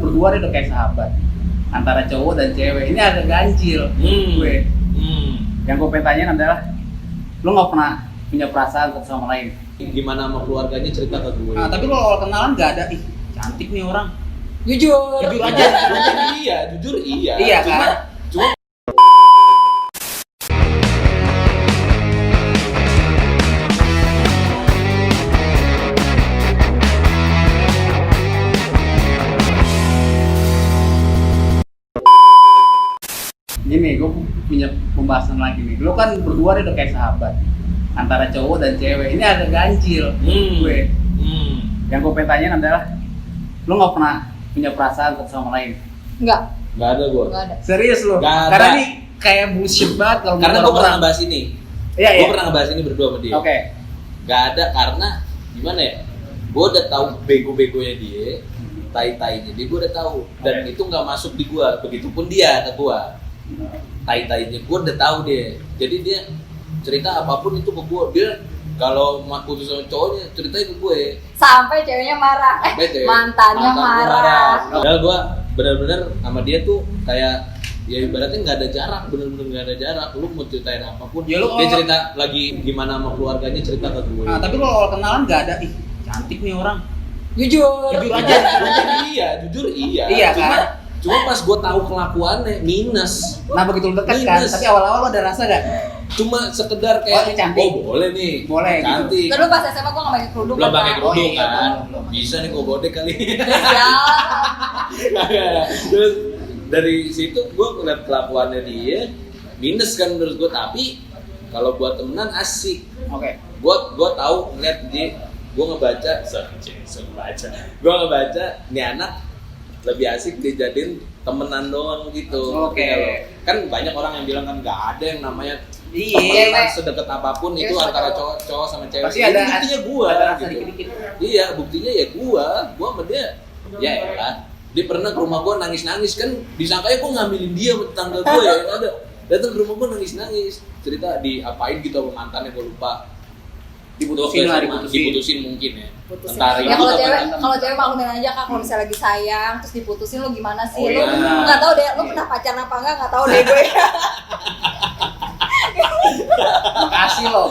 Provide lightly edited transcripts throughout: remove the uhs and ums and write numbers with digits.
berdua nih udah kayak sahabat antara cowok dan cewek. Ini agak ganjil gue. Yang gue pengen tanyain adalah, lu nggak pernah punya perasaan satu sama lain? Gimana sama keluarganya cerita ke gue. Nah, tapi lu awal kenalan nggak ada, ih cantik nih orang. Jujur aja. Jujur iya. Iya cuma Gini, gue punya pembahasan lagi nih. Lu kan berdua nih udah kayak sahabat antara cowok dan cewek. Ini agak ganjil gue. Yang gue pengen tanyain adalah, lu nggak pernah punya perasaan satu sama lain? Enggak ada gue. ada. Serius lu? Nggak ada. Karena ini kayak bullshit banget kalau Karena menurut gue pernah orang. ngebahas ini. Iya. Gue pernah ngebahas ini berdua sama dia. Oke. Gak ada karena gimana ya? Gue udah tahu bego-begonya dia, tai-tainya dia gue udah tahu. Dan itu nggak masuk di gue. Begitupun dia ke gue. Tai-tainya gue udah tahu dia. Jadi dia cerita apapun itu ke gue. Dia kalau putus sama cowoknya ceritain ke gue. Sampai ceweknya marah. Mantannya marah. Padahal gue benar-benar sama dia tuh kayak ya ibaratnya nggak ada jarak, bener-bener nggak ada jarak. Lu mau ceritain apapun, Ya, dia cerita lagi gimana sama keluarganya cerita ke gue. Nah, tapi lu awal kenalan nggak ada, ih cantik nih orang. Jujur aja. Jujur iya. Iya kan? Cuma pas gue tahu kelakuannya minus. Nah begitu lu deket kan, Minus. tapi awal-awal lu ada rasa gak? Cuma sekedar Oh, kayak ini cantik. boleh nih, Boleh, gitu. cantik. Terus pas SMA gue gak pakai kerudung. Belum pakai kerudung Oh, iya, kan? belum. Bisa nih gue godek kali. Ya. Terus dari situ gue ngeliat kelakuannya dia minus kan menurut gue, tapi kalau buat temenan asik. Oke. Gue tahu ngeliat dia, gue ngebaca nih anak lebih asik dijadiin temenan doang gitu. Oke. Kan banyak orang yang bilang kan nggak ada yang namanya Iya. temenan sedekat apapun itu Iya, antara cowok. cowok sama cewek. Pasti ada. Buktinya gua ada rasa gitu. dikit-dikit. Iya, buktinya ya gua sama dia. Ya elah. Dia pernah ke rumah gua nangis-nangis kan, disangkanya gua ngambilin dia sama tetangga gua ya, yang ada. Datang ke rumah gua nangis-nangis. Cerita diapain gitu sama mantannya gua lupa. Diputusin lah, diputusin mungkin ya. Putusin. Entar Ya itu kalau apa cewek, nanti. kalau cewek maklumin aja Kak, kalau misalnya lagi sayang terus diputusin lu gimana sih? Oh, Lu iya. nggak tahu deh, lu pernah pacaran apa enggak tahu deh gue. Makasih loh.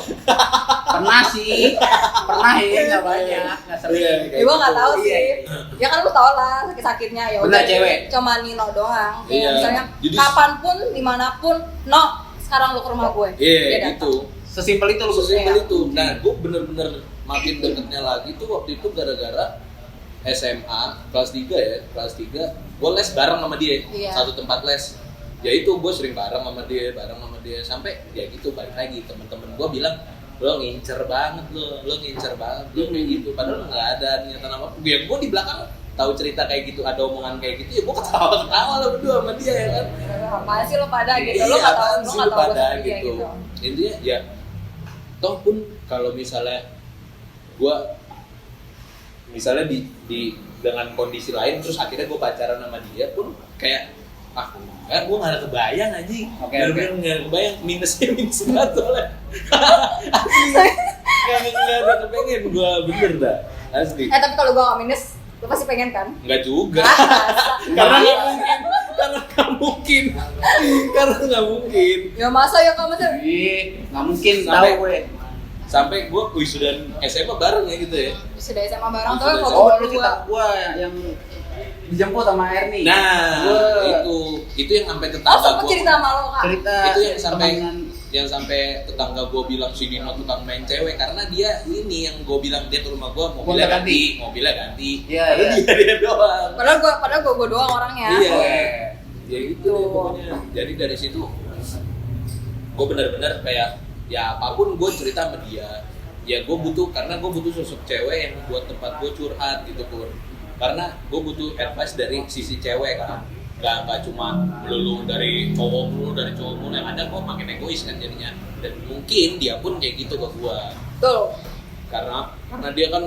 Pernah sih. Pernah ya, nggak banyak, nggak sering. Iya, Ya gue nggak tahu Iya. sih. Ya kan lu tau lah sakit-sakitnya ya. Benar, udah, cewek. Cuma Nino doang. Iya. Ya, misalnya Jadi- kapanpun, dimanapun, no sekarang lu ke rumah gue. Iya, Dia datang. gitu. Sesimpel itu lu Sesimpel Iya. itu. Nah, gue bener-bener makin deketnya lagi tuh waktu itu gara-gara SMA kelas 3 ya, kelas 3 gue les bareng sama dia, Iya. satu tempat les. Ya itu gue sering bareng sama dia sampai ya gitu balik lagi temen-temen gue bilang lo ngincer banget lo ngincer banget lo kayak gitu, padahal nggak ada niatan apa. Ya gue di belakang tahu cerita kayak gitu, ada omongan kayak gitu, ya gue ketawa lah berdua sama dia ya kan. Apaan sih lo pada gitu? Lo Iya, nggak tahu, apaan lo sih nggak lu tahu pada gue gitu. gitu. Intinya ya toh pun kalau misalnya di dengan kondisi lain terus akhirnya gue pacaran sama dia pun kayak gue nggak ada kebayang anjing. Oke. Bener-bener nggak ada kebayang, minus banget soalnya. Asli nggak ada kepengen gue, bener dah asli. Tapi kalau gue nggak minus, lo pasti pengen kan? Nggak juga. Masa? karena nggak mungkin. Ya masa ya kamu tuh? Ih, nggak mungkin tahu Sampai- gue. Sampai gue wisudan SMA bareng ya gitu ya. Sudah SMA bareng tuh Sudah kalau Oh, gue lu cerita gue yang dijemput sama Erni. Nah, Gue itu yang sampai Oh, tetangga sempet gue. cerita sama lo Kak? cerita Itu yang sampai temenan. yang sampai tetangga gue bilang si Nino tukang main cewek karena dia ini yang gue bilang dia ke rumah gue mobilnya ganti. Iya, Padahal iya. dia doang. Padahal gue doang orangnya. Iya. Oke. Ya gitu deh pokoknya. Jadi dari situ gue benar-benar kayak ya apapun gue cerita sama dia. Ya gue butuh, karena gue butuh sosok cewek yang buat tempat gue curhat gitu pun. Karena gue butuh advice dari sisi cewek kan. Gak cuma melulu dari cowok mulu, yang ada gue makin egois kan jadinya. Dan mungkin dia pun kayak gitu ke gue. Tuh. Karena dia kan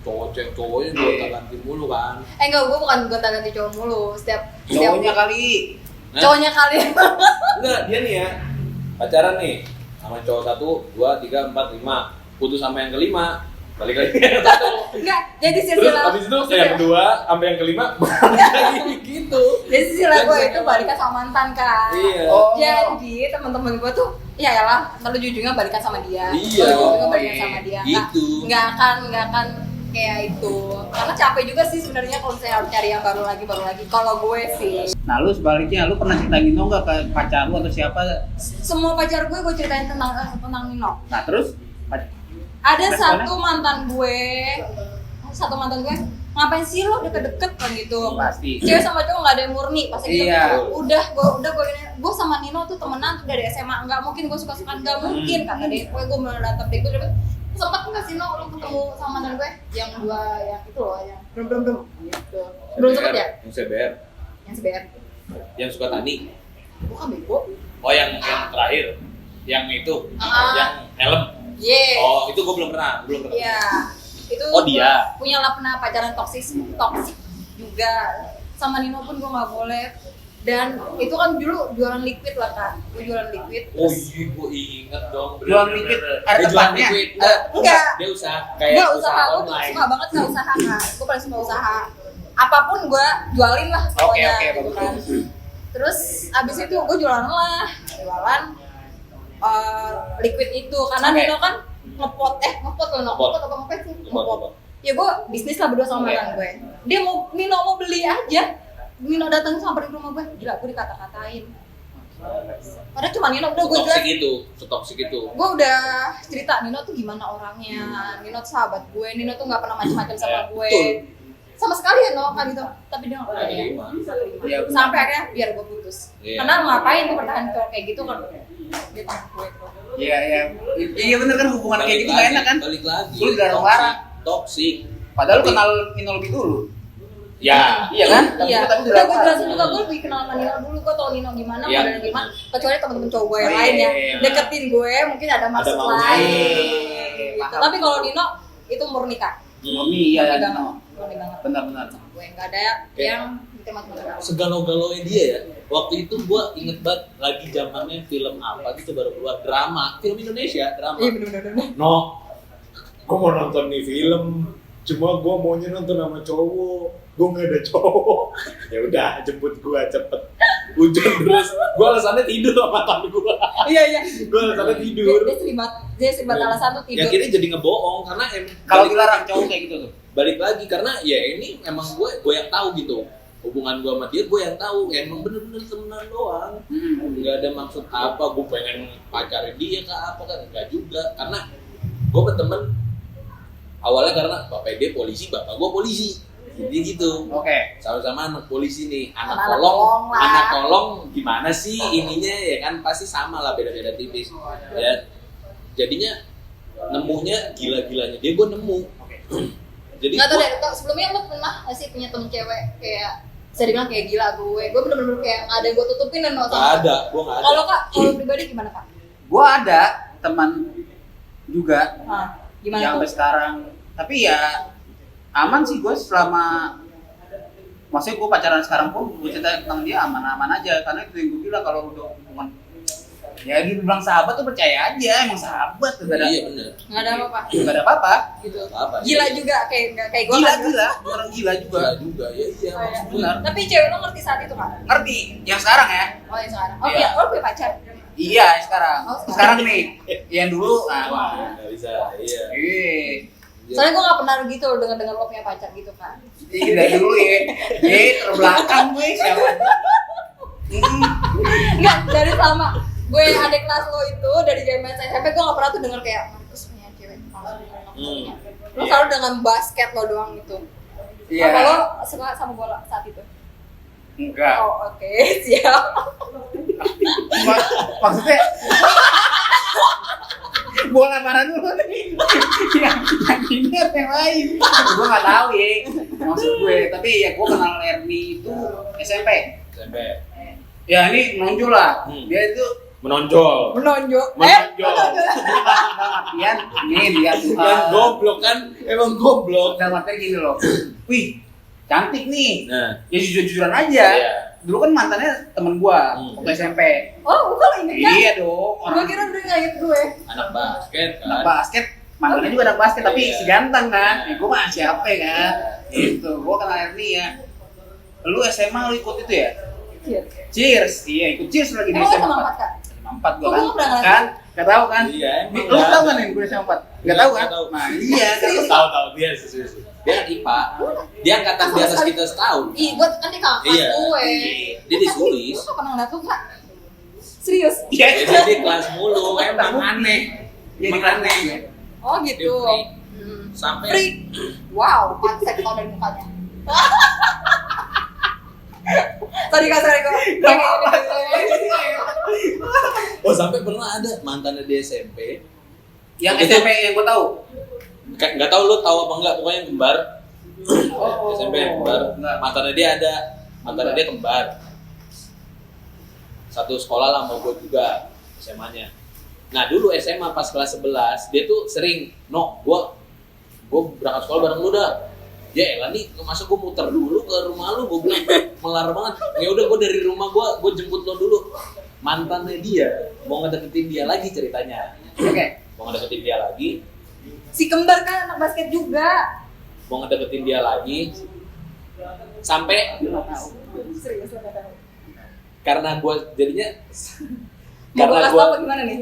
cowoknya gue ganti mulu kan. Enggak, gue bukan gonta-ganti cowok mulu. Setiap Cowoknya kali. Hah? cowoknya kali. Enggak, dia nih ya pacaran nih sama cowok 1, 2, 3, 4, 5, putus sama yang kelima, Balik lagi yang satu. Enggak, jadi Terus silsilah. abis itu yang kedua sampai yang kelima balik lagi gitu. Jadi silsilah gue itu balikan sama mantan kan. Iya. Oh. Jadi teman-teman gue tuh ya elah, ntar lu ujungnya balikan sama dia. Iya. Lu ujungnya balikan Iya. sama dia. Gitu. Nggak akan kayak itu. Karena capek juga sih sebenarnya kalau misalnya harus cari yang baru lagi. Kalau gue sih, Nah lu sebaliknya, lu pernah cerita Nino nggak ke pacar lu atau siapa? semua pacar gue ceritain tentang Nino. Nah terus Ada Responnya? satu mantan gue, ngapain sih lo deket-deket kan gitu. pasti. Cewek sama cowok nggak ada yang murni pasti gitu. Iya. Gue sama Nino tuh temenan tuh dari SMA, nggak mungkin gue suka-suka, nggak mungkin kata dia. Gue mendatang deh, gue sempet nggak sih lo ketemu sama mantan gue yang dua yang itu loh, yang belum gitu. Belum sempet ya? Yang CBR. Yang SBR. Yang suka tani. Bukan bego. Oh yang terakhir. Yang itu. Ah. Yang helm. Yes. Oh itu gue belum pernah. Iya. Itu Oh, dia. gua punya lah pernah pacaran toksik juga. Sama Nino pun gue nggak boleh. Dan itu kan dulu jualan liquid lah kan. Gue jualan liquid. Oh iya, gue inget dong. Jual liquid, ada jualan tempatnya? liquid. Enggak. Dia usaha Gue kayak usaha, gue tuh online. suka banget nggak usaha kan. Gue paling suka usaha. Apapun gue jualin lah pokoknya Oke, gitu kan. bagus. Terus abis itu gue jualan liquid itu karena Oke. Nino kan ngepot loh, ngepot apa ngepet sih? Ngepot. Ya gue bisnis lah berdua sama Oke. mantan gue. Nino mau beli aja. Nino datang sampai di rumah gue, gila gue dikata-katain. Padahal cuma Nino udah gue Setoksik jelas. itu, setoksik itu. Gue udah cerita Nino tuh gimana orangnya. Nino tuh sahabat gue, Nino tuh nggak pernah macam-macam sama gue. Betul. Sama sekali ya no kan gitu. Tapi dia nggak pernah Iya. Iya, sampai akhirnya biar gue putus. Iya. Karena ngapain gue bertahan cowok kayak gitu kan? Dia teman gue tuh. Iya, iya. Iya bener kan, hubungan kayak gitu gak enak kan? Balik lagi. Lu dilarang-larang. Toksik. Padahal lu Tapi- kenal Nino lebih dulu. Ya. Iya kan? Iya, Tapi udah gue jelasin juga, gue lebih kenal sama Nino dulu, gue tau Nino gimana, Iya. modelnya gimana. Kecuali temen-temen cowok gue yang Oh, iya, lain ya, iya. deketin gue, mungkin ada maksud maunya. lain. Iya, Gitu. paham. Tapi kalau Nino itu murni kak, Murni iya. murni banget, murni banget. Benar-benar. Sama gue nggak ada yang bikin macam-macam. Segalau-galaunya dia ya. Waktu itu gue inget banget lagi zamannya film apa gitu baru keluar, drama, film Indonesia, drama. Iya bener-bener. No, gue mau nonton nih film, cuma gue maunya nonton sama cowok. Gue nggak ada cowok. Ya udah, jemput gue cepet. Hujan terus, gue alasannya tidur sama temen gue. Iya. Gue alasannya tidur. Dia sering banget alasan tuh Ya tidur. kira jadi ngebohong karena Kalau balik dilarang lagi- cowok kayak gitu tuh. balik lagi karena ya ini emang gue yang tahu gitu hubungan gue sama dia, gue yang tahu emang bener-bener temenan doang, nggak ada maksud apa gue pengen pacarin dia ke apa kan, nggak juga, karena gue berteman awalnya karena bapak dia polisi, bapak gue polisi, jadi gitu. Oke. Sama-sama anak polisi nih, anak Anak tolong, tolong lah. anak tolong gimana sih ininya ya kan pasti sama lah, beda-beda tipis ya. Jadinya nemunya gila-gilanya dia, gue nemu. Jadi Nggak tau gua- deh, sebelumnya lo pernah nggak sih punya temen cewek kayak bisa dibilang kayak gila gue bener-bener kayak nggak ada yang gue tutupin dan nggak ada, gue nggak ada. Kalau kak, kalau pribadi gimana kak? Gua ada teman juga Nah, gimana yang tuh? sampai sekarang. Tapi ya aman sih gue selama, maksudnya gue pacaran sekarang pun gue cerita tentang dia aman-aman aja, karena itu yang gue bilang kalau udah hubungan ya dibilang sahabat tuh percaya aja, emang sahabat tuh gak ada, Iya bener. Nggak ada apa-apa gak ada apa-apa. gitu. Apa? Gila juga kayak nggak kayak gue Gila kan. gila, orang gila juga. Gila juga, ya iya. Oh, iya. Benar. Tapi cewek lo ngerti saat itu kan? Ngerti? Yang sekarang ya? Oh yang sekarang. Oh Iya. iya, lo punya pacar. Iya sekarang. Oh, Sekarang nih, yang dulu, wah, Nggak bisa, iya. Soalnya gue nggak pernah gitu dengar lo punya pacar gitu kan. Iya dari dulu ya, terbelakang gue siapa? Enggak, dari selama gue adik kelas lo itu dari zaman SMP gue nggak pernah tuh denger kayak Markus punya cewek. Lo selalu dengan basket lo doang gitu. Iya. Apa lo suka sama bola saat itu? Enggak. Oh oke, siap. Maksudnya bola mana dulu nih? yang ini atau yang lain? Gue nggak tahu ya. Maksud gue, tapi ya gue kenal Erni itu SMP. SMP. Ya ini menonjol lah. Dia itu Menonjol. Menonjol. Menonjol. latihan. Nih lihat Kan goblok kan, emang goblok. dalam materi gini loh. Wih, cantik nih. Nah, Ya jujur-jujuran aja. Iya. Dulu kan mantannya temen gua waktu SMP. Oh, gue inget kan? Iya dong. Gue kira udah inget gue. anak basket kan. Anak basket mantannya juga anak basket tapi Iya. si ganteng kan. Gue mah siapa kan? Gitu. Gue kenal Ernie ya. Lu SMA lu ikut itu ya? Iya. Cheers. Iya, ikut Cheers lagi di Emang lu SMA sama 4. empat kak? SMA 4 gue Oh, kan. gua pernah ngeliat. Kan? Gak tau kan? Iya, emang Lu nggak tau ada. kan yang gue SMA 4? Gak tau kan? Nggak tahu. Nah iya kan. Tahu dia serius. Dia anak IPA. Dia angkatan di atas kita setahun. Ih, buat kan dia kakak Iya. gue. Dia disulis. Gue gak pernah ngeliat lu kak. Serius? Iya. Jadi dia kelas mulu, emang aneh. Jadi Emang aneh. Oh gitu. Dia freak. Hmm. Sampai Freak. Wow, pantai ketahuan dari mukanya. Sorry kak, sorry kak. Oh sampai pernah ada mantannya di SMP. Yang Itu- SMP yang gue tahu. Nggak tahu lu tahu apa enggak, pokoknya kembar. Oh. SMP yang kembar. Enggak. Mantannya dia ada, mantannya dia kembar. Satu sekolah lah sama gue juga SMA-nya. Nah dulu SMA pas kelas 11 dia tuh sering, gue berangkat sekolah bareng lu dah. Ya elah nih, masa gue muter dulu ke rumah lu, gue bilang melar banget. Ya udah gue dari rumah gue jemput lo dulu. Mantannya dia mau ngedeketin dia lagi ceritanya. Oke. Mau ngedeketin dia lagi, Si kembar kan anak basket juga. mau ngedeketin dia lagi, sampai Serius lo gak tahu. karena gue jadinya Mau gue karena kasih gue tau apa gimana nih?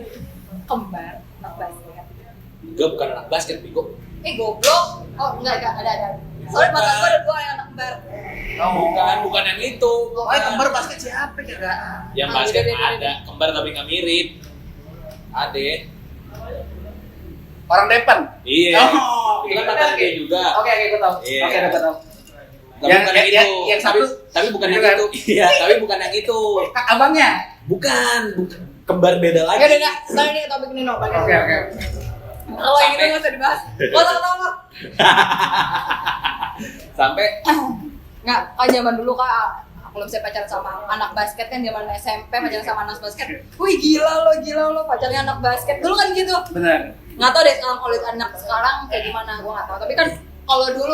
Kembar anak basket. bukan anak basket Biko. Goblok. Oh enggak ada. Soalnya mantan gue ada 2 yang anak kembar. Bukan yang itu. Oh, kembar basket siapa kagak? Yang Ah, basket beda. ada, kembar tapi nggak mirip. Ade. Orang depan. Iya. Oh, Itu kan oke. mantan dia juga. Oke, gue tahu. Iya. Oke, gue tahu. Tapi Yang- bukan yang- yang yang- itu. yang satu tapi bukan yang itu kan? itu. Iya, tapi bukan yang itu. Abangnya. Bukan. Kembar beda lagi. Ya udah enggak, sekarang ini topik Nino balik. Oke, oke. Kalau yang itu nggak usah dibahas. Gak usah ketawa. Sampai Nggak, kan zaman dulu kak, kalau misalnya pacaran sama anak basket kan zaman SMP pacaran sama anak basket. Wih gila lo pacarnya anak basket. Dulu kan gitu. Benar. Nggak tahu deh sekarang kalau anak sekarang kayak gimana, gue nggak tahu. Tapi kan kalau dulu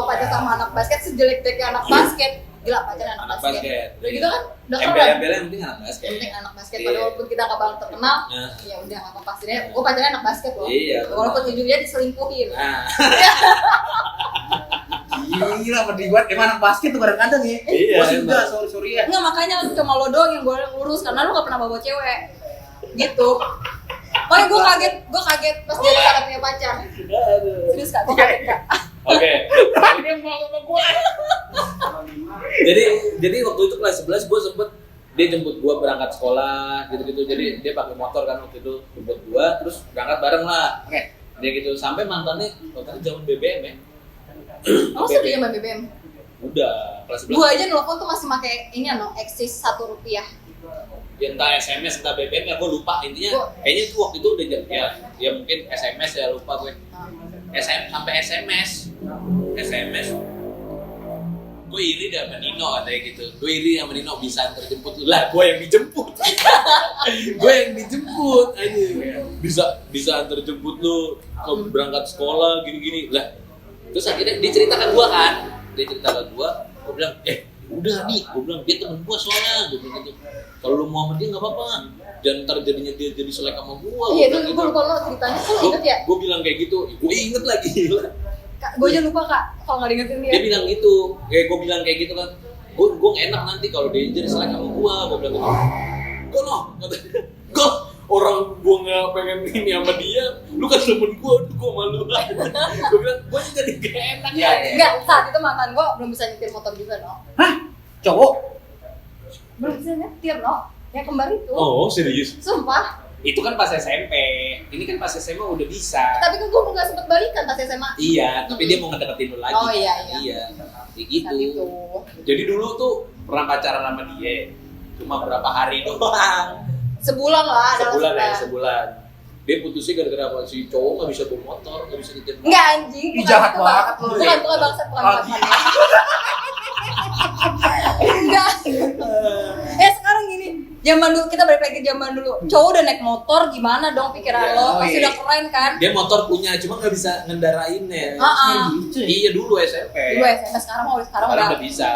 pacaran sama anak basket sejelek-jeleknya anak basket. Gila pacarnya anak anak basket. basket. Udah gitu kan, udah keren. Embel-embelnya yang penting anak Yang basket. penting anak basket, Iya. padahal walaupun kita nggak bakal terkenal, Nah. ya udah nggak apa-apa. Setidaknya gue pacarnya anak basket loh. Iya, Walaupun betul. ujungnya diselingkuhin. Nah, Gila, berdibuat emang anak basket tuh kadang-kadang ya. Iya, Gua juga, emang. sorry ya. Enggak, makanya cuma lo doang yang gue urus karena lo gak pernah bawa cewek gitu. Pokoknya gue kaget pas dia sekarang punya pacar. Serius kak, gue kaget kak. oke. Dia mau sama gua. Jadi waktu itu kelas 11 gue sempet dia jemput gue berangkat sekolah gitu-gitu. Jadi dia pakai motor kan waktu itu jemput gue, terus berangkat bareng lah. Oke. Dia gitu sampai mantannya waktu itu zaman BBM ya. Oh sedih sama BBM. Udah kelas 11. Gue aja nelfon tuh masih pakai ini eksis Rp1. Ya, entah SMS entah BBM ya gue lupa intinya. Kayaknya itu waktu itu udah ya mungkin SMS ya lupa gue. Sampai SMS. Gue iri deh sama Nino katanya gitu. Gue iri sama Nino bisa antar jemput lu lah. Gue yang dijemput. Gue yang dijemput aja. Bisa antar jemput lu ke berangkat sekolah gini-gini lah. Terus akhirnya dia cerita ke gue kan. Gue bilang udah nih, gue bilang dia temen gue soalnya, gue bilang gitu. Kalau lu mau sama dia nggak apa-apa, jangan ntar jadinya dia jadi selek sama gue. Iya itu gue lupa lo ceritanya, kok lo inget ya? Gue bilang kayak gitu, gue inget lagi. Gue aja lupa kak, kalau nggak diingetin dia. Dia bilang gitu, gue bilang kayak gitu kan. Gue enak nanti kalau dia jadi selek sama gue bilang gitu. Gue loh, gue orang gue nggak pengen ini sama dia, lu kan temen gue malu. Gue bilang gue jadi gak enak ya. Enggak, saat itu mantan gue belum bisa nyetir motor juga no. Hah? Cowok? Belum bisa nyetir no, yang kembar itu. Oh serius? Sumpah. Itu kan pas SMP, ini kan pas SMA udah bisa. Tapi kan gue nggak sempet balikan pas SMA. Iya, tapi dia mau ngedeketin lu lagi. Oh, iya. Kayak gitu. Saat itu. Jadi dulu tuh pernah pacaran sama dia, cuma berapa hari doang. Sebulan lah, Sebulan. Dia putusnya gara-gara apa? Si cowok nggak bisa bawa motor, nggak bisa nyetir. Enggak anjing, Ih, jahat itu, banget lu. Bukan bangsat, bukan Oh, bangsat. Enggak. Sekarang gini, zaman dulu kita balik lagi ke zaman dulu. Cowok udah naik motor, gimana dong pikiran Iya. lo? Oh, Pasti iya. udah keren kan? Dia motor punya, cuma nggak bisa ngendarainnya. Heeh. Iya dulu SMP. Dulu SMP, sekarang mau sekarang Sekarang udah udah bisa.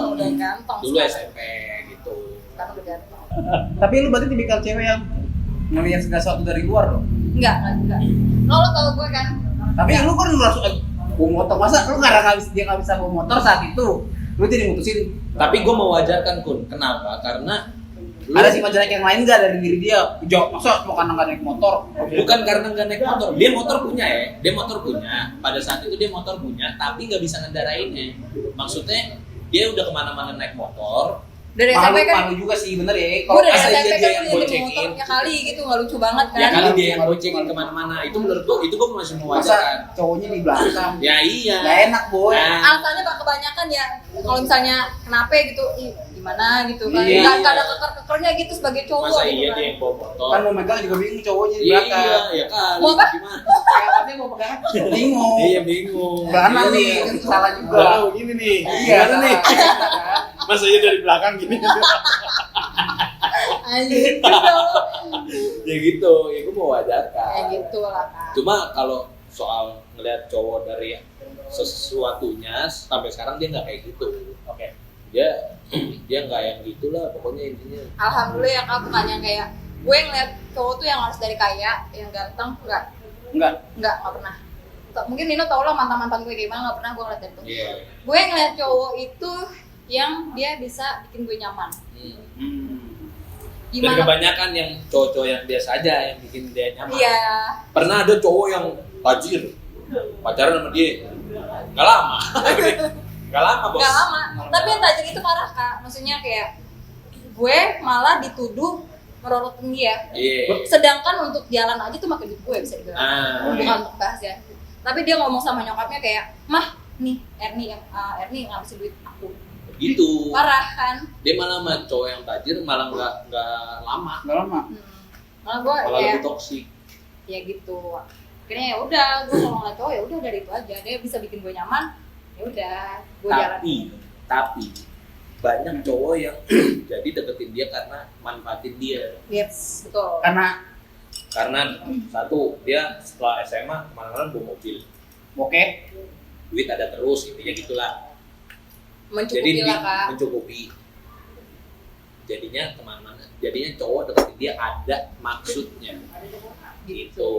udah gampang. Dulu sekarang. SMP gitu. Sekarang udah gampang. Tapi lu berarti tipikal cewek yang ngelihat segala sesuatu dari luar dong? Enggak. Lo tau gue kan? Tapi lu kan langsung bawa motor, masa lu dia nggak bisa bawa motor saat itu, lu jadi mutusin. Tapi gue mewajarkan Kun, kenapa? Karena Ada sifat jelek yang lain nggak dari diri dia? Jawab, masa cuma karena nggak naik motor? bukan karena nggak naik motor, dia motor punya ya, dia motor punya. Pada saat itu dia motor punya, tapi nggak bisa ngendarainnya. Maksudnya dia udah kemana-mana naik motor. Dari SMP kan? Malu juga sih, bener ya. Gue dari masa SMP dia kan yang punya boncengin? motor ya kali gitu, nggak lucu banget kan? Ya kali dia yang boncengin kemana-mana. Itu menurut gue, itu gue masih Masa mewajarkan. cowoknya di belakang? Ya iya. Nggak enak boy. Nah, Alasannya Pak kebanyakan ya kalau misalnya kenapa gitu, ih gimana gitu kan? Iya. Nggak ada keker-kekernya gitu sebagai cowok masa gitu iya kan? dia yang bawa motor? Kan mau megang juga bingung cowoknya di Iya, belakang. ya kali. Mau apa? Gimana? Kayak katanya mau pegang, bingung. Iya bingung. Gimana Iya. nih? Kan salah juga. Lalu gini nih, Iya, gimana nih? Masa iya dari belakang gini? Anjir gitu. Ya gitu, ya gue mewajarkan. Kayak gitu lah kan. Cuma kalau soal ngeliat cowok dari sesuatunya sampai sekarang dia nggak kayak gitu. Oke. Dia nggak yang gitulah pokoknya intinya. Alhamdulillah ya kak, bukan yang kayak gue ngeliat cowok tuh yang harus dari kaya, yang ganteng, nggak pernah. Mungkin Nino tau lah mantan gue kayak gimana, nggak pernah gue ngeliat dari itu. Iya. Gue ngeliat cowok itu yang dia bisa bikin gue nyaman. Dan Gimana? kebanyakan yang cowok-cowok yang biasa aja yang bikin dia nyaman. Iya. Pernah ada cowok yang tajir pacaran sama dia nggak lama. Nggak lama bos. Gak lama. Tapi yang tajir itu parah kak. Maksudnya kayak gue malah dituduh merorotin dia. Iya. Sedangkan untuk jalan aja tuh makin duit gue bisa dibilang. Ah. Bukan untuk bahas ya. Tapi dia ngomong sama nyokapnya kayak, mah nih Ernie ngabisin duit aku. Gitu. Parah kan? Dia malah sama cowok yang tajir malah nggak lama. Nggak lama. Malah gue Malah kayak lebih toksik. ya gitu. Akhirnya ya udah, gue kalau ngeliat cowok ya udah dari itu aja. Dia bisa bikin gue nyaman. Ya udah, gue jalan. Tapi banyak cowok yang jadi deketin dia karena manfaatin dia. Yes, betul. Karena satu dia setelah SMA kemana-mana bawa mobil, Oke. duit ada terus intinya gitulah. Mencukupi lah kak. Mencukupi. Jadinya kemana-mana. Jadinya cowok deketin dia ada maksudnya. Gitu.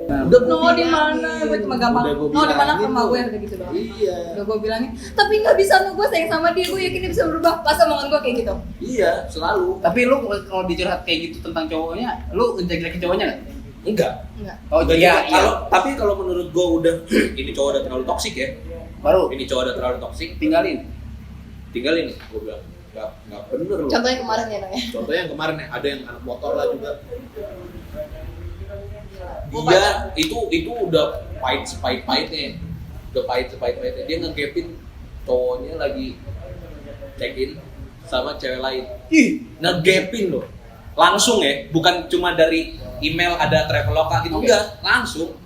Udah No di mana? Gue cuma gampang. Udah gua No di mana bilangin rumah lu. gue udah gitu doang. Iya. Udah gue bilangin. Tapi nggak bisa no, gue sayang sama dia. Gue yakin dia bisa berubah. Pas omongan gue kayak gitu. Iya, selalu. Tapi lu kalau dicurhat kayak gitu tentang cowoknya, lu ngejek-jekin cowoknya nggak? Enggak. Enggak. Oh Enggak iya, juga. Tapi kalau menurut gua udah ini cowok udah terlalu toksik ya. baru Ini cowok udah terlalu toksik, tinggalin. tinggalin gua bilang. Enggak bener loh. Contohnya kemarin ya no ya. Contohnya yang kemarin ya, ada yang anak motor lah juga. Gua Dia itu udah pahit sepahit-pahitnya. Udah pahit sepahit-pahitnya. Dia ngegapin cowoknya lagi check-in sama cewek lain. Ih, Ngegapin loh. Langsung ya, bukan cuma dari email ada traveloka gitu, enggak, langsung.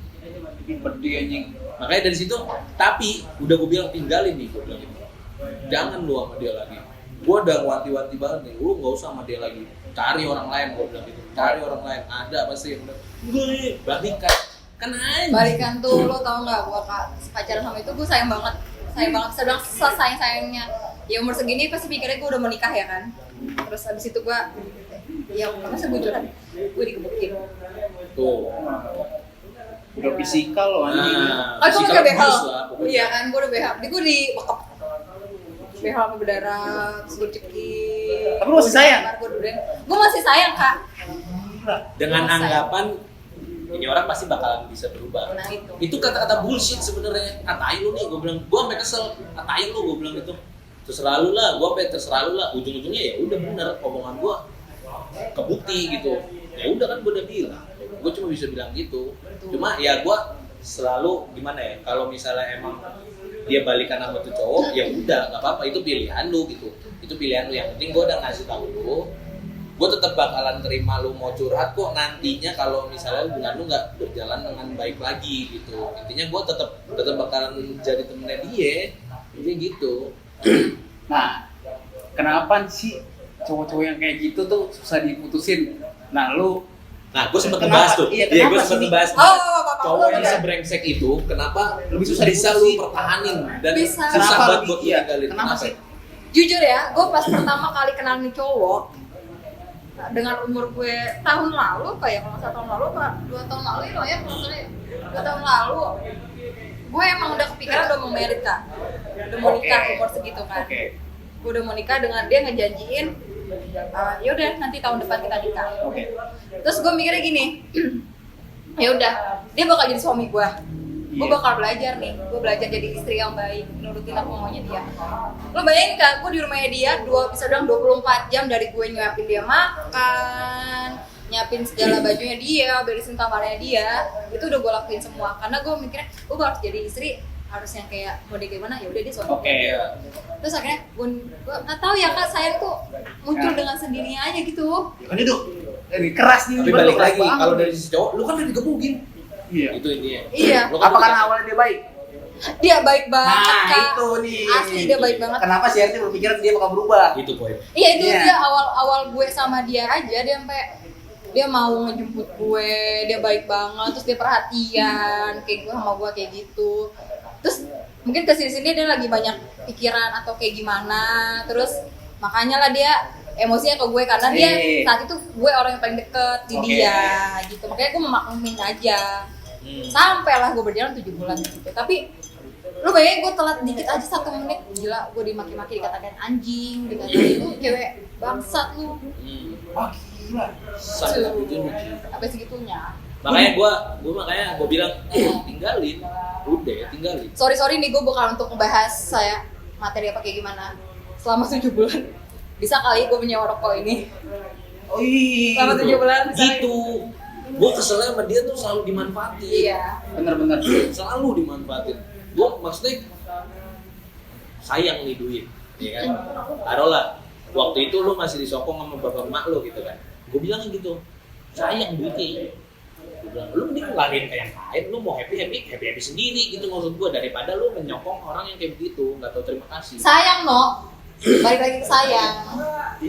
pedih anjing. Makanya dari situ, tapi udah gue bilang tinggalin nih, gue bilang gitu. Jangan lu sama dia lagi. Gue udah wanti-wanti banget nih, lu nggak usah sama dia lagi. Cari orang lain, gue bilang gitu. Cari orang lain, ada pasti yang udah. Balikan, kan aja. Balikan tuh, lo tau nggak? Gue pacaran sama itu gue sayang banget. Sedang sayang-sayangnya. Ya umur segini pasti pikirnya gue udah menikah ya kan. Terus abis itu gue, ya masa gue curhat? Gue digebukin. Tuh. Udah fisikal loh anjing. Oh itu physical udah BH. abuse lah, pokoknya. Iya kan, gue udah BH. Gue di bekap. BH sampai berdarah, terus gue cekik. Tapi lu masih sayang? Gue masih sayang kak. Dengan Sayang. anggapan ini orang pasti bakalan bisa berubah. Nah itu. Itu kata-kata bullshit sebenarnya. Katain lu nih, gue bilang. Gue sampai kesel. Katain lu, gue bilang gitu. Terserah lu lah, gue sampai terserah lu lah. Ujung-ujungnya ya udah bener omongan gue kebukti gitu. Ya udah kan gue udah bilang. Gue cuma bisa bilang gitu. Cuma ya gue selalu gimana ya? Kalau misalnya emang dia balikan sama tuh cowok, ya udah nggak apa-apa. Itu pilihan lu gitu. Itu pilihan lu. Yang penting gue udah ngasih tahu lu. Gue tetap bakalan terima lu mau curhat kok nantinya kalau misalnya hubungan lu nggak berjalan dengan baik lagi gitu. Intinya gue tetap bakalan jadi temennya dia. Jadi gitu. Nah, kenapa sih cowok-cowok yang kayak gitu tuh susah diputusin? Nah, Nah, gue sempet Kenapa? ngebahas tuh. Iya, Iya, gue kenapa sempet sih? ngebahas. Oh, Cowok yang bener. sebrengsek itu, kenapa Lebih susah bisa lu diputusin. pertahanin dan Bisa. susah Kenapa banget lebih- buat iya, tinggalin? kenapa sih? Jujur ya, gue pas pertama kali kenal nih cowok, dengan umur gue tahun lalu apa ya, kalau 1 tahun lalu apa 2 tahun lalu ya, kalau nggak salah ya 2 tahun lalu gue emang udah kepikiran udah mau merit Kak, udah mau nikah umur segitu kan. Gue udah mau nikah dengan dia ngejanjiin ya udah nanti tahun depan kita nikah. Terus gue mikirnya gini, ya udah dia bakal jadi suami gue bakal belajar nih, gue belajar jadi istri yang baik, nurutin apa maunya dia. Lo bayangin Kak, gue di rumahnya dia bisa bilang 24 jam, dari gue nyuapin dia makan, nyiapin segala bajunya dia, beresin kamarnya dia, itu udah gue lakuin semua. Karena gue mikirnya, gue harus jadi istri, harus yang kayak mode gimana, ya udah dia suami. Terus akhirnya gue nggak tahu ya Kak, sayang tuh muncul dengan sendirinya aja gitu. Kan itu keras nih. Tapi balik lagi, kalau dari sisi cowok, lu kan udah digebukin. Iya. Itu intinya. Iya. Apa karena awalnya dia baik? Dia baik banget Nah, Kak. itu nih. Asli dia baik banget. Kenapa si RT berpikiran dia bakal berubah? Itu poin. Iya itu Iya. dia awal gue sama dia aja, dia sampai dia mau ngejemput gue, dia baik banget, terus dia perhatian kayak gue sama gue kayak gitu. Terus mungkin kesini-sini dia lagi banyak pikiran atau kayak gimana, terus makanya lah dia emosinya ke gue karena dia saat itu gue orang yang paling deket di dia gitu, makanya gue memaklumin aja. Sampai lah gue berjalan 7 bulan gitu. Tapi lu bayangin gue telat dikit aja 1 menit, gila gue dimaki-maki, dikatakan anjing, dikatain lu cewek bangsat lu. Wah gila. Sampai segitunya. Makanya gue bilang tinggalin, udah tinggalin. Sorry nih gue bakal untuk ngebahas saya materi apa kayak gimana selama 7 bulan. Bisa kali gue menyewa rokok ini. Oh iya. Selama 7 bulan. Gitu. Gue keselnya sama dia tuh selalu dimanfaatin. Iya. Bener-bener. Selalu dimanfaatin. Gue maksudnya sayang nih duit, ya kan? Taruhlah waktu itu lu masih disokong sama bapak emak lu gitu kan. Gue bilang gitu, sayang duitnya. Gue bilang, lu mending ngelarin kayak yang lain, lu mau happy sendiri gitu maksud gue, daripada lu menyokong orang yang kayak begitu, nggak tahu terima kasih. Sayang no, balik lagi ke sayang.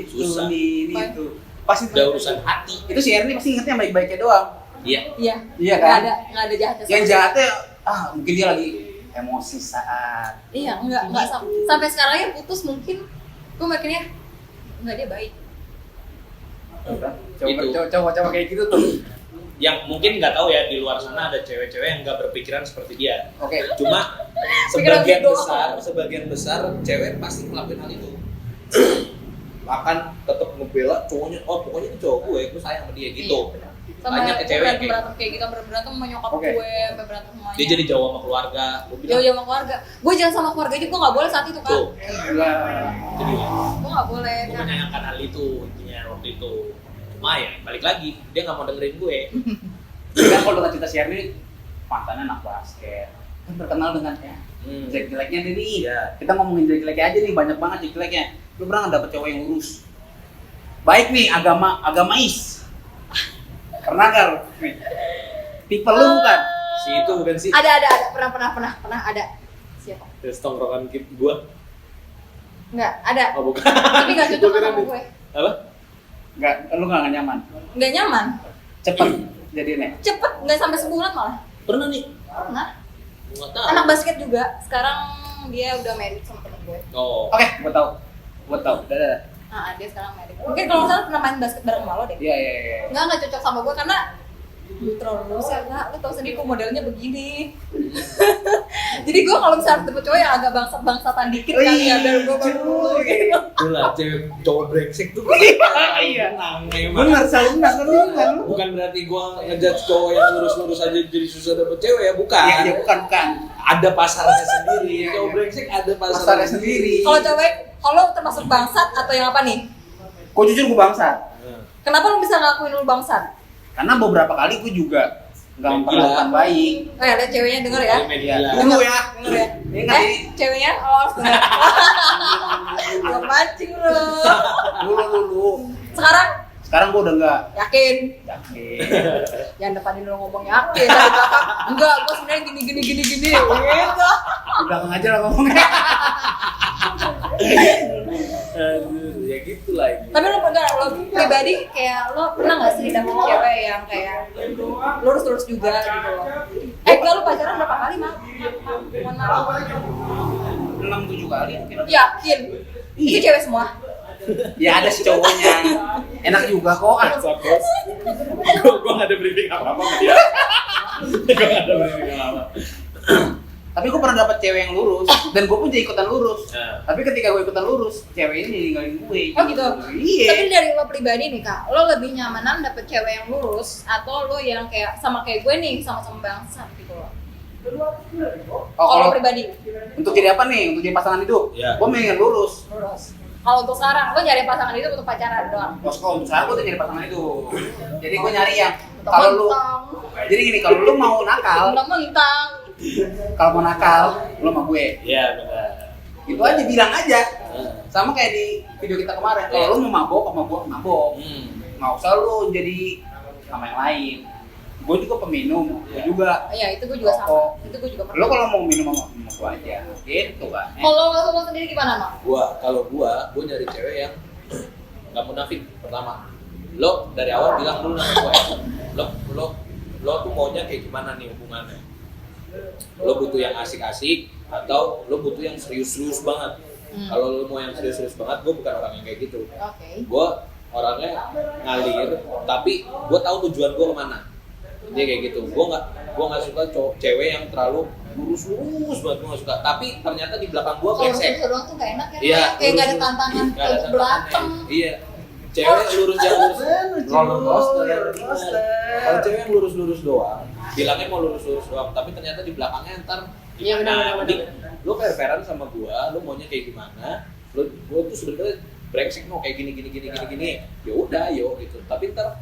Susah. Ini itu. Pasti Udah urusan hati. Itu si Ernie pasti ingetnya baik-baiknya doang. Iya. Iya kan? Nggak ada jahatnya. Yang jahatnya mungkin dia lagi emosi saat. Iya, nggak sampai sekarang ya putus mungkin gue mikirnya nggak, dia baik. Coba kayak gitu tuh. Yang mungkin nggak tahu ya, di luar sana ada cewek-cewek yang nggak berpikiran seperti dia. Cuma sebagian besar cewek pasti ngelakuin hal itu. Bahkan tetap ngebela cowoknya, pokoknya ini cowok gue sayang sama dia gitu. Banyak ke cewek yang berantem kayak gitu, berantem sama nyokap gue, berantem semuanya. dia jadi jauh sama keluarga. Jauh sama keluarga. Gue jalan sama keluarga juga nggak boleh saat itu kan. Jadi Gue nggak boleh. gue menyayangkan hal itu intinya waktu itu. Cuma ya balik lagi, dia nggak mau dengerin gue. Kan kalau dengan cerita si Ernie, mantannya anak basket, kan terkenal dengan jelek-jeleknya nih. Kita ngomongin jelek-jeleknya aja nih, banyak banget jelek-jeleknya. Lu pernah nggak dapet cowok yang lurus? Baik nih, agamais. Pernah nggak lu? Tipe lu bukan? Si itu bukan sih? Ada. Pernah ada. Siapa? Terus tongkrongan gue. Nggak, ada. Oh bukan. Tapi nggak cocok sama gue. Apa? Lu nggak nyaman? Nggak nyaman. Cepet jadinya? Cepet, nggak sampai sebulan malah. Pernah nih? Pernah. Gua nggak tahu. Anak basket juga. Sekarang dia udah married sama temen gue. Oh. Oke, gua tahu. Dadah. Dia sekarang married. Mungkin kalau nggak salah pernah main basket bareng sama lo deh. Iya. Nggak cocok sama gue karena lu terlalu lurus ya, lu tau sendiri kok modelnya begini. Jadi gue kalau misalnya dapet cowok yang agak bangsatan dikit kan ya, biar gue baru gitu. Itulah cowok brengsek tuh. Iya. Menang emang. Bener, selalu menang. Bukan berarti gue ngejudge cowok yang lurus-lurus aja jadi susah dapet cewek ya, bukan. Iya, bukan. Ada pasarnya sendiri. Iya. Cowok brengsek ada pasarnya Pasarnya sendiri. Kalau cewek, kalau termasuk bangsat atau yang apa nih? Kok jujur gua bangsat? Kenapa lu bisa ngakuin lu bangsat? Karena beberapa kali gua juga nggak memperlakukan baik. Lihat ceweknya denger ya. Iya. Tunggu ya. Denger ya. Ingat ini. Ceweknya harus denger. Gua mancing lu. Dulu. Sekarang gua udah enggak. yakin. Jangan depanin lu ngomong yakin. Dari belakang, enggak, gua sebenarnya gini. Gitu. Di belakang aja lah ngomongnya. Aduh, ya gitulah ini. Tapi lo pribadi kayak lo pernah nggak sih dapet cewek yang kayak lurus juga gitu loh? Enggak, lo pacaran berapa kali mah? 6-7 kali mungkin. Yakin? Itu cewek semua? Ya ada si cowoknya. Enak juga kok. Bos. Gue nggak ada briefing apa-apa sama dia. Gue nggak ada briefing apa-apa. Tapi gue pernah dapet cewek yang lurus dan gue pun jadi ikutan lurus. Nah. Tapi ketika gue ikutan lurus, cewek ini ninggalin gue. Oh gitu. Iya. Tapi dari lo pribadi nih kak, lo lebih nyamanan dapet cewek yang lurus atau lo yang kayak sama kayak gue nih sama-sama bangsat gitu lo? Oh, Kalau kalau pribadi untuk jadi apa nih? Untuk jadi pasangan hidup? Iya. Gue pengen lurus. lurus. Kalau untuk sekarang lo nyari pasangan itu untuk pacaran doang. Bos kalau untuk sekarang gue tuh jadi pasangan itu. Jadi gue nyari yang kalau lu, jadi gini kalau lu mau nakal, mentang-mentang. kalau mau nakal, lu sama gue. Iya benar. Itu aja bilang aja. Sama kayak di video kita kemarin. Kalau lu mau mabok sama gue mabok. Nggak usah lu jadi sama yang lain. Gue juga peminum, gue juga. Iya itu gue juga sama. Itu gue juga Lo pernah. kalau mau minum sama gue aja, gitu kan. Kalau lo sendiri gimana mak? Kalau gua nyari cewek yang nggak munafik pertama. Lo dari awal bilang dulu sama gue, lo tuh maunya kayak gimana nih hubungannya? Lo butuh yang asik-asik atau lo butuh yang serius-serius banget? Kalau lo mau yang serius-serius banget, gue bukan orang yang kayak gitu. Oke. Gue orangnya ngalir, tapi gue tahu tujuan gue kemana. Dia kayak gitu. Gue nggak suka cowok cewek yang terlalu lurus banget, gue nggak suka. Tapi ternyata di belakang gue Kalau brengsek. lurus doang tuh gak enak ya? Iya, Kayak gak ada lurus. tantangan Nggak ada ke belakang. Iya. Cewek lurus yang lurus. Roller coaster. Kalau cewek yang lurus doang, bilangnya mau lurus doang, tapi ternyata di belakangnya ntar Iya, benar. Lo fair-fairan sama gua, lo maunya kayak gimana? Gua tuh sebenarnya brengsek no kayak gini. Ya udah, yo gitu. Tapi ntar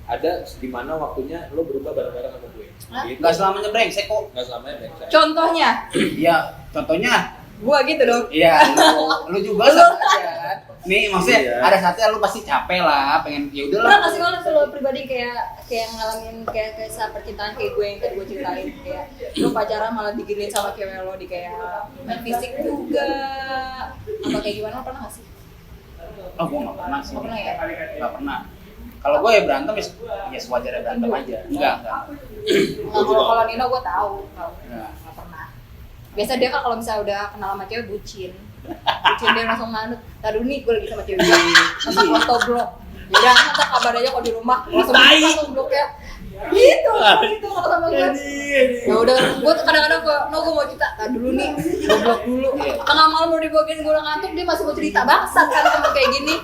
ada di mana waktunya lo berubah bareng-bareng sama gue. Hah? Gitu. Nggak selamanya brengsek kok. Nggak selamanya brengsek. Contohnya, Iya, contohnya. gua gitu dong. Iya, lu juga sama aja kan. Nih maksudnya Iya. ada saatnya lu pasti capek lah, pengen ya Pernah udahlah. nggak sih kalau lo pribadi kayak ngalamin kayak kisah percintaan kayak gue yang tadi gue ceritain kayak lo pacaran malah diginiin sama cewek lo di kayak main fisik juga atau kayak gimana lo pernah nggak sih? Oh, gua nggak pernah sih. Nggak pernah ya? Nggak pernah. Kalau gue ya berantem ya sewajarnya berantem aja. Enggak. Nggak, kalau Nino gue tahu nggak pernah. Biasa dia kan kalau misalnya udah kenal sama cewek bucin dia langsung manut. Tadi nih gue lagi sama cewek langsung foto blok. Ya nanti kabar aja kalau di rumah langsung blok ya. Gitu kalau sama gue. Ya udah, gue tuh kadang-kadang gue mau cerita. Tadi dulu nih, gue blok dulu. Tengah malam mau dibawain gue udah ngantuk, dia masih mau cerita bangsat kan sama kayak gini.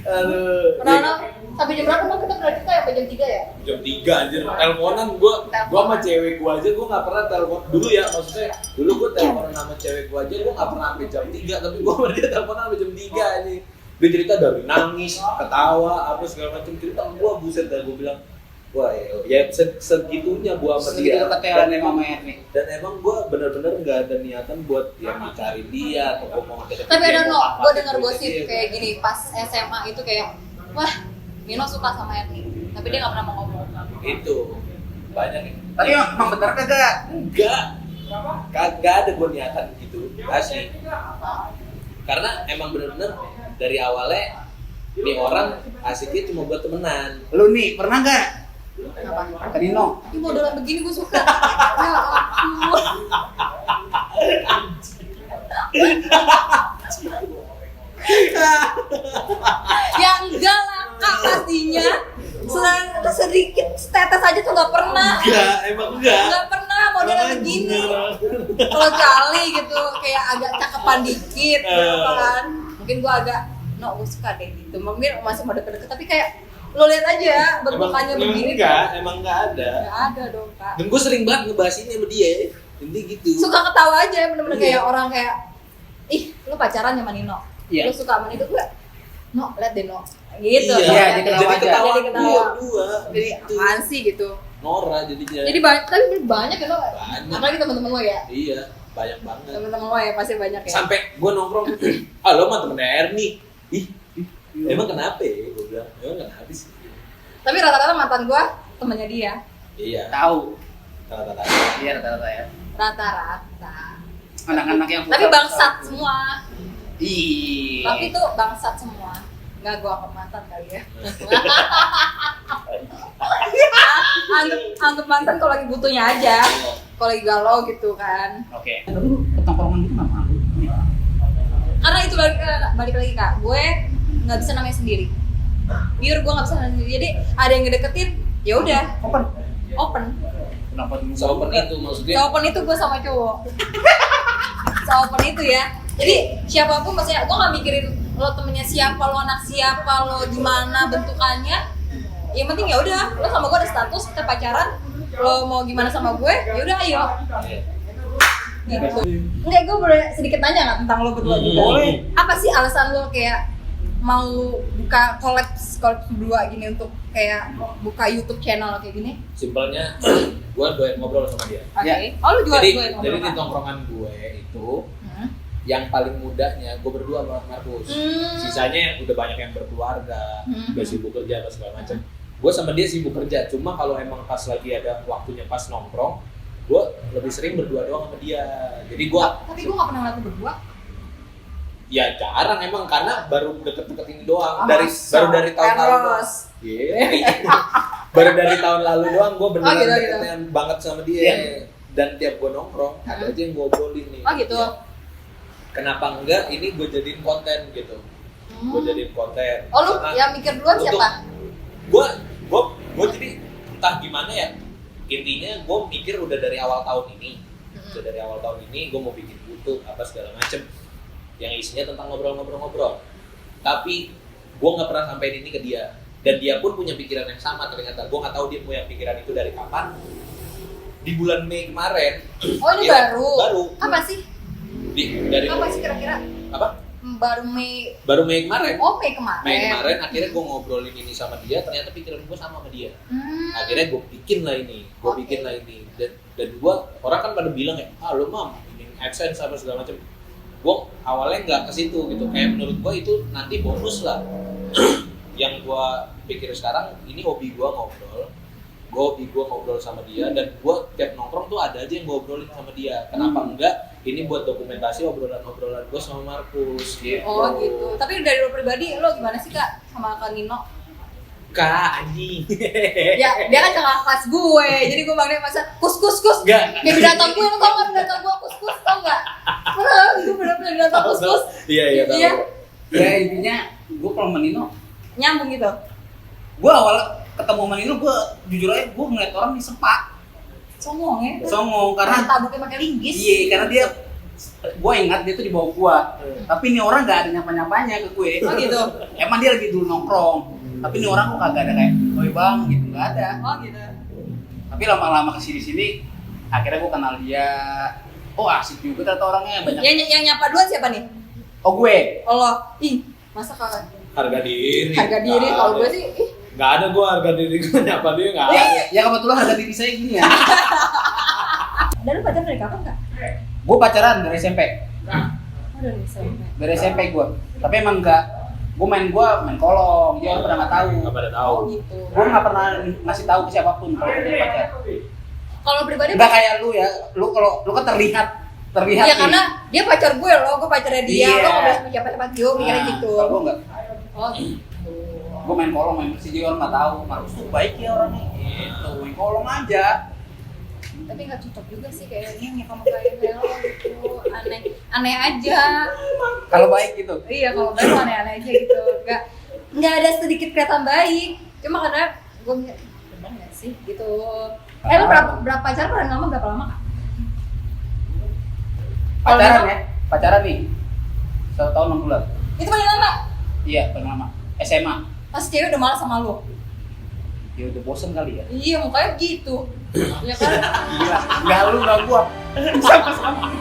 Aduh. Kadang-kadang sampai jam berapa mau kita pernah cerita ya? Sampai jam 3 ya? Jam 3 anjir, teleponan gua sama cewek gua aja gua enggak pernah telepon dulu ya, maksudnya dulu gua teleponan sama cewek gua aja gua enggak pernah sampai jam 3, tapi gua sama dia teleponan sampai jam 3 ini. Dia cerita dari nangis, ketawa, apa segala macam cerita gua buset dah gua bilang, wah ya segitunya gua sama Segitu dia. ketetelan sama nih. Dan emang gua benar-benar enggak ada niatan buat ya mencari dia atau gua mau deketin Tapi dia, ada mau no, apa, gue dengar gitu. gosip kayak gini pas SMA itu kayak, wah Nino suka sama Erni, tapi dia nggak pernah mau ngomong. Itu banyak ya. Tapi emang bener kagak? Enggak. Kagak ada gua niatan gitu. Asli. Karena emang bener-bener dari awalnya nih orang asiknya cuma buat temenan. Lu nih pernah nggak? Kenapa? Ke Nino? Ini modelan begini gue suka. Ya ampun. Ya enggak lah kak pastinya. Sedikit tetes aja tuh nggak pernah. Emang enggak. Nggak pernah modelan begini. Kalau kali gitu kayak agak cakepan dikit gitu kan. Mungkin gue agak gue suka deh gitu. Mungkin masih mau deket-deket tapi kayak lo lihat aja bentukannya begini. Emang enggak ada. Nggak ada dong kak. Dan gue sering banget ngebahas ini sama dia. Intinya gitu. Suka ketawa aja bener-bener kayak orang kayak ih lu pacaran sama Nino. Iya. Lu suka sama Nino gue. No, lihat deh No. Gitu. Iya, kan. jadi ketawa Jadi ketawa. Gua. Jadi apaan sih gitu. Nora jadinya. Jadi tapi banyak ya lo. Banyak. Apalagi teman-teman lo ya. Iya, banyak banget. Teman-teman lo ya pasti banyak ya. Sampai gue nongkrong, lo mah temen Erni. Emang kenapa ya? Gue bilang, emang kenapa sih? Tapi rata-rata mantan gua temennya dia. Iya, Tahu. rata-rata. Iya rata-rata ya. Rata-rata. Anak-anak yang Tapi suka- bangsat semua. Iya. Tapi tuh bangsat semua. Nggak gua anggap mantan kali ya. anggap mantan kalau lagi butuhnya aja. Kalau lagi galau gitu kan. Oke. Lu ketongkrongan gitu nggak pernah? Karena itu balik lagi kak, gue nggak bisa namanya sendiri. Pure gue nggak bisa namanya sendiri. Jadi ada yang ngedeketin, ya udah open. Kenapa dulu? Seopen itu maksudnya. Seopen itu gue sama cowok. Seopen itu ya. Jadi siapapun maksudnya gue nggak mikirin lo temennya siapa, lo anak siapa, lo gimana bentukannya. Yang penting ya udah, lo sama gue ada status, kita pacaran. Lo mau gimana sama gue, ya udah ayo. Gitu. Enggak, gue boleh sedikit nanya nggak tentang lo berdua juga? Boleh. Apa sih alasan lo kayak mau buka collab berdua gini untuk kayak buka YouTube channel kayak gini? Simpelnya, gue doyan ngobrol sama dia. Oke. Ya. Oh lu juga Jadi ngobrol, di Kak? tongkrongan gue itu Hmm. yang paling mudanya gue berdua sama Markus. Sisanya yang udah banyak yang berkeluarga, udah sibuk kerja atau segala macam. Gue sama dia sibuk kerja. Cuma kalau emang pas lagi ada waktunya pas nongkrong, gue lebih sering berdua doang sama dia. Jadi gue Tapi gue nggak pernah ngeliat lu berdua. ya jarang emang karena baru deket-deket ini doang. Masa? Baru dari tahun lalu. Eros. Baru dari tahun lalu doang gue beneran gitu. deketnya banget sama dia. Dan tiap gue nongkrong ada aja yang gue obrolin nih. Oh gitu. Ya, kenapa enggak ini gue jadiin konten gitu. Gue jadiin konten. Oh lu Karena yang mikir duluan untuk- siapa? gue jadi entah gimana ya, intinya gue mikir udah dari awal tahun ini gue mau bikin YouTube apa segala macem yang isinya tentang ngobrol-ngobrol, tapi gue nggak pernah sampein ini ke dia, dan dia pun punya pikiran yang sama. Ternyata gue nggak tahu dia punya pikiran itu dari kapan. Di bulan Mei kemarin. Oh ini dia- baru. Apa sih? Dari Apa sih kira-kira? apa? Baru Mei. Baru Mei kemarin. Oh Mei kemarin. Mei kemarin akhirnya gue ngobrolin ini sama dia, ternyata pikiran gue sama dia. Akhirnya gue bikin lah ini, dan gue orang kan pada bilang ya, ah lu mah ini AdSense apa segala macam. Gue awalnya nggak ke situ gitu, kayak menurut gue itu nanti bonus lah. Yang gue pikir sekarang ini hobi gue ngobrol sama dia, dan gue tiap nongkrong tuh ada aja yang gue obrolin sama dia. Kenapa enggak? Ini buat dokumentasi obrolan gue sama Markus gitu. Oh gitu. Tapi dari lo pribadi, lo gimana sih kak sama Kak Nino? Kak anjing. Ya dia kan kakak kelas gue, jadi gue manggilnya masa kus. Enggak. Kayak binatang gue, lo tau gak binatang gue kus tau gak? Bener, itu bener-bener binatang kus. Iya tahu. Iya. Ya intinya gue kalau sama Nino, Nyambung gitu. gue awal ketemu sama Nino, gue jujur aja gue ngeliat orang di sepak Songong ya. songong karena tabuknya pakai linggis. iya, karena dia, gue ingat dia tuh di bawah gue, tapi ini orang gak ada nyapa-nyapanya ke gue. Oh gitu. Emang dia lagi dulu nongkrong, tapi ini orang kok kagak ada kayak, oi bang gitu, gak ada. Oh gitu. Tapi lama-lama kesini-sini, akhirnya gue kenal dia. Oh asik juga ternyata orangnya, banyak. Yang nyapa duluan siapa nih? Oh gue. Allah. Ih, masa kakak? Harga diri. Harga diri Nggak kalau ada. gue sih. Ih. Nggak ada gue harga diri gue nyapa dia nggak ada. Ya kebetulan harga diri saya gini ya. Dan lu pacaran dari kapan kak? Gue pacaran dari SMP. Oh dari SMP. Dari SMP gue. Tapi emang gue main kolong, dia orang pada nggak tahu. Nggak pada Oh tahu. gitu. Gue nggak pernah ngasih tahu ke siapapun kalau gue punya pacar. Kalau pribadi Nggak kayak lu ya, lu kan terlihat ya nih. karena dia pacar gue loh, gue pacarnya dia, Iya. lo ngobrol sama siapa gue mikirnya gitu. Kalau gue nggak, Oh gitu. gue main kolong, main bersih, jadi orang nggak tahu. Markus tuh baik ya orangnya, gitu. Main kolong aja. Tapi nggak cocok juga sih kayaknya nih kamu kayak Melo gitu, aneh aja. Kalau baik gitu. Iya kalau baru aneh-aneh aja gitu, nggak ada sedikit kelihatan baik. Cuma karena gue mikir benar nggak sih gitu. Lo berapa pacaran paling lama berapa lama kak? Pacaran ya, pacaran nih. 1 tahun 6 bulan. Itu paling lama. Iya, paling lama. SMA. Pas cewek udah malas sama lo. Ya udah bosen kali ya. Iya mukanya gitu. Ya kan? Gila, nggak lu nggak gua. Sama-sama.